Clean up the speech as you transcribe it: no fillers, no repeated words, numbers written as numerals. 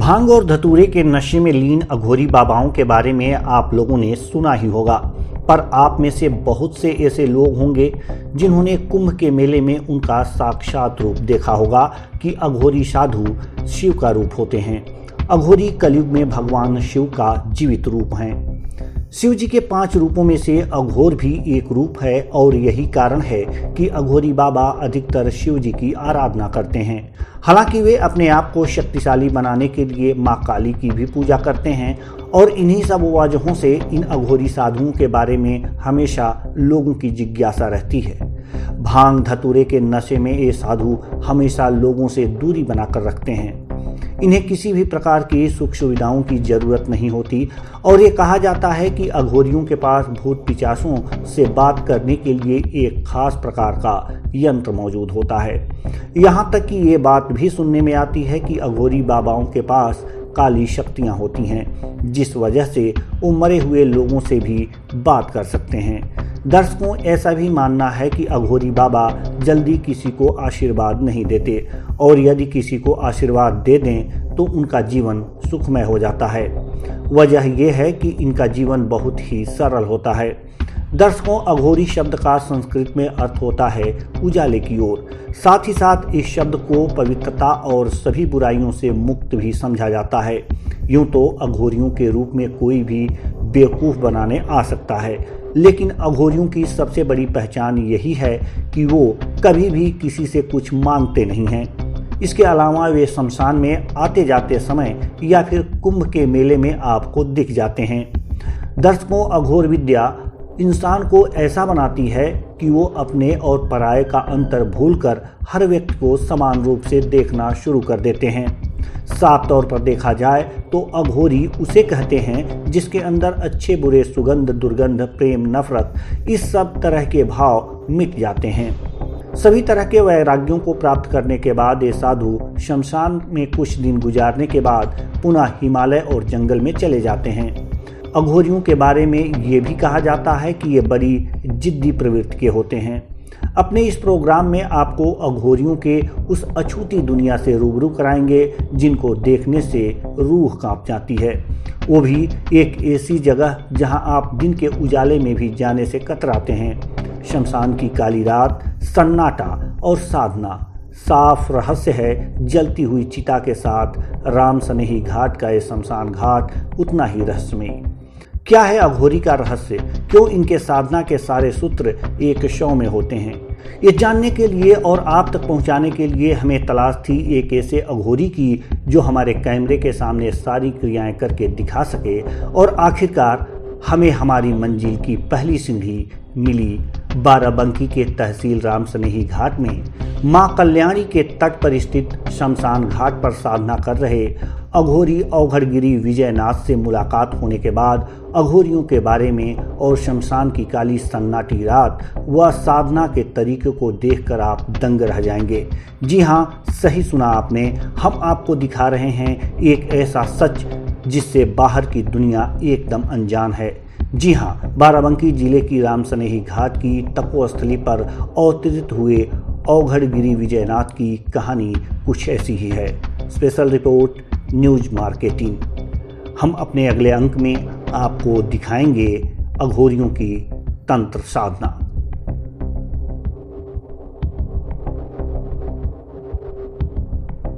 भांग और धतूरे के नशे में लीन अघोरी बाबाओं के बारे में आप लोगों ने सुना ही होगा, पर आप में से बहुत से ऐसे लोग होंगे जिन्होंने कुंभ के मेले में उनका साक्षात रूप देखा होगा कि अघोरी साधु शिव का रूप होते हैं। अघोरी कलयुग में भगवान शिव का जीवित रूप हैं। शिव जी के 5 रूपों में से अघोर भी एक रूप है और यही कारण है कि अघोरी बाबा अधिकतर शिव जी की आराधना करते हैं। हालांकि वे अपने आप को शक्तिशाली बनाने के लिए माँ काली की भी पूजा करते हैं और इन्हीं सब वजहों से इन अघोरी साधुओं के बारे में हमेशा लोगों की जिज्ञासा रहती है। भांग धतूरे के नशे में ये साधु हमेशा लोगों से दूरी बनाकर रखते हैं। इन्हें किसी भी प्रकार की सुख सुविधाओं की जरूरत नहीं होती और ये कहा जाता है कि अघोरियों के पास भूत पिशाचों से बात करने के लिए एक खास प्रकार का यंत्र मौजूद होता है। यहाँ तक कि ये बात भी सुनने में आती है कि अघोरी बाबाओं के पास काली शक्तियाँ होती हैं, जिस वजह से वो मरे हुए लोगों से भी बात कर सकते हैं। दर्शकों, ऐसा भी मानना है कि अघोरी बाबा जल्दी किसी को आशीर्वाद नहीं देते और यदि किसी को आशीर्वाद दे दें तो उनका जीवन सुखमय हो जाता है। वजह यह है कि इनका जीवन बहुत ही सरल होता है। दर्शकों, अघोरी शब्द का संस्कृत में अर्थ होता है उजाले की ओर। साथ ही साथ इस शब्द को पवित्रता और सभी बुराइयों से मुक्त भी समझा जाता है। यूं तो अघोरियों के रूप में कोई भी बेवकूफ़ बनाने आ सकता है, लेकिन अघोरियों की सबसे बड़ी पहचान यही है कि वो कभी भी किसी से कुछ मांगते नहीं हैं। इसके अलावा वे शमशान में आते जाते समय या फिर कुंभ के मेले में आपको दिख जाते हैं। दर्शकों, अघोर विद्या इंसान को ऐसा बनाती है कि वो अपने और पराये का अंतर भूलकर हर व्यक्ति को समान रूप से देखना शुरू कर देते हैं। साफ तौर पर देखा जाए तो अघोरी उसे कहते हैं जिसके अंदर अच्छे बुरे, सुगंध, दुर्गंध, प्रेम, नफरत, इस सब तरह के भाव मिट जाते हैं। सभी तरह के वैराग्यों को प्राप्त करने के बाद ये साधु शमशान में कुछ दिन गुजारने के बाद पुनः हिमालय और जंगल में चले जाते हैं। अघोरियों के बारे में ये भी कहा जाता है कि ये बड़ी जिद्दी प्रवृत्ति के होते हैं। अपने इस प्रोग्राम में आपको अघोरियों के उस अछूती दुनिया से रूबरू कराएंगे जिनको देखने से रूह कांप जाती है। वो भी एक ऐसी जगह जहां आप दिन के उजाले में भी जाने से कतराते हैं। शमशान की काली रात, सन्नाटा और साधना। साफ रहस्य है जलती हुई चिता के साथ राम सनेही घाट का ये शमशान घाट उतना ही रहस्यमयी। क्या है अघोरी का रहस्य? क्यों इनके साधना के सारे सूत्र एक शव में होते हैं? ये जानने के लिए और आप तक पहुंचाने के लिए हमें तलाश थी एक ऐसे अघोरी की जो हमारे कैमरे के सामने सारी क्रियाएं करके दिखा सके और आखिरकार हमें हमारी मंजिल की पहली सीढ़ी मिली। बाराबंकी के तहसील राम सनेही घाट में मां कल्याणी के तट पर स्थित शमशान घाट पर साधना कर रहे अघोरी औघड़गिरी विजयनाथ से मुलाकात होने के बाद अघोरियों के बारे में और शमशान की काली सन्नाटी रात व साधना के तरीके को देखकर आप दंग रह जाएंगे। जी हाँ, सही सुना आपने। हम आपको दिखा रहे हैं एक ऐसा सच जिससे बाहर की दुनिया एकदम अनजान है। जी हाँ, बाराबंकी जिले की राम सनेही घाट की तपोस्थली पर अवतरित हुए औघड़गिरी विजयनाथ की कहानी कुछ ऐसी ही है। Special report news marketing. हम अपने अगले अंक में आपको दिखाएंगे अघोरियों की तंत्र साधना।